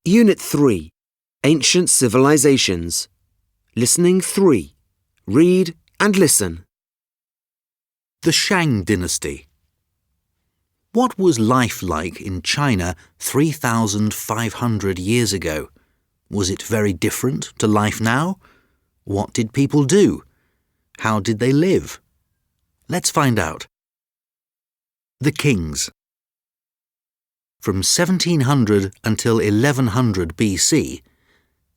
Unit 3, Ancient Civilizations. Listening 3. Read and listen. The Shang Dynasty. What was life like in China 3,500 years ago? Was it very different to life now? What did people do? How did they live? Let's find out. The Kings. From 1700 until 1100 BC,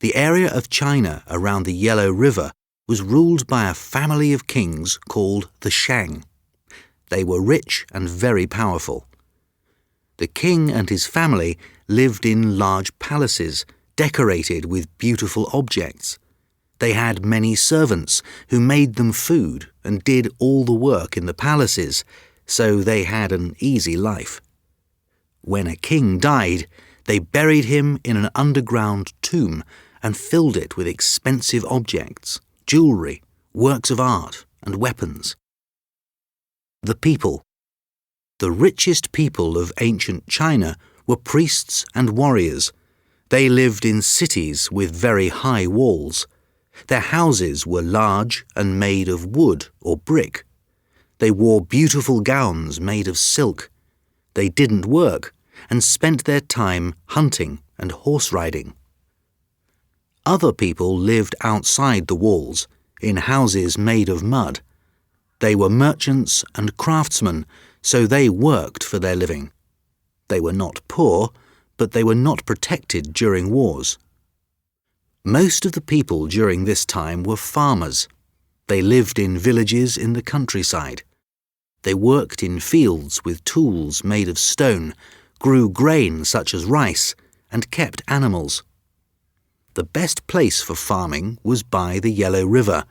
the area of China around the Yellow River was ruled by a family of kings called the Shang. They were rich and very powerful. The king and his family lived in large palaces decorated with beautiful objects. They had many servants who made them food and did all the work in the palaces, so they had an easy life. When a king died, they buried him in an underground tomb and filled it with expensive objects, jewellery, works of art, and weapons. The people. The richest people of ancient China were priests and warriors. They lived in cities with very high walls. Their houses were large and made of wood or brick. They wore beautiful gowns made of silk. They didn't work and spent their time hunting and horse riding. Other people lived outside the walls, in houses made of mud. They were merchants and craftsmen, so they worked for their living. They were not poor, but they were not protected during wars. Most of the people during this time were farmers. They lived in villages in the countryside. They worked in fields with tools made of stone, grew grain such as rice, and kept animals. The best place for farming was by the Yellow River.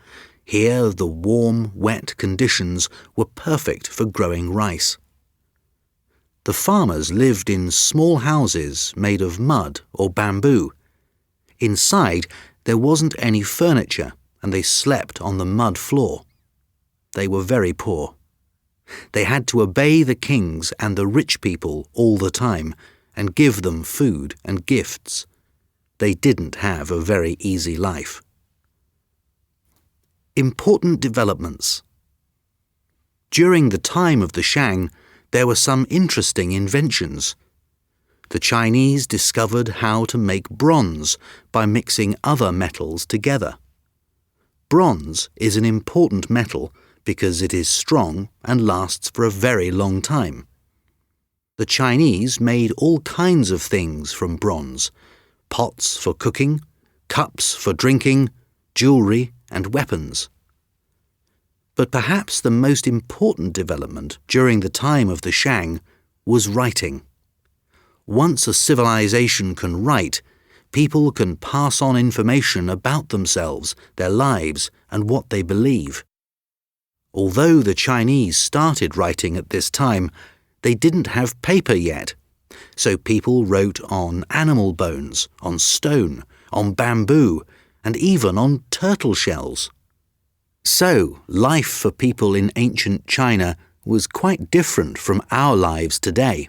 Here the warm, wet conditions were perfect for growing rice. The farmers lived in small houses made of mud or bamboo. Inside there wasn't any furniture and they slept on the mud floor. They were very poor. They had to obey the kings and the rich people all the time and give them food and gifts. They didn't have a very easy life. Important developments. During the time of the Shang, there were some interesting inventions. The Chinese discovered how to make bronze by mixing other metals together. Bronze is an important metal because it is strong and lasts for a very long time. The Chinese made all kinds of things from bronze: pots for cooking, cups for drinking, jewellery, and weapons. But perhaps the most important development during the time of the Shang was writing. Once a civilization can write, people can pass on information about themselves, their lives, and what they believe. Although the Chinese started writing at this time, they didn't have paper yet, so people wrote on animal bones, on stone, on bamboo, and even on turtle shells. So, life for people in ancient China was quite different from our lives today.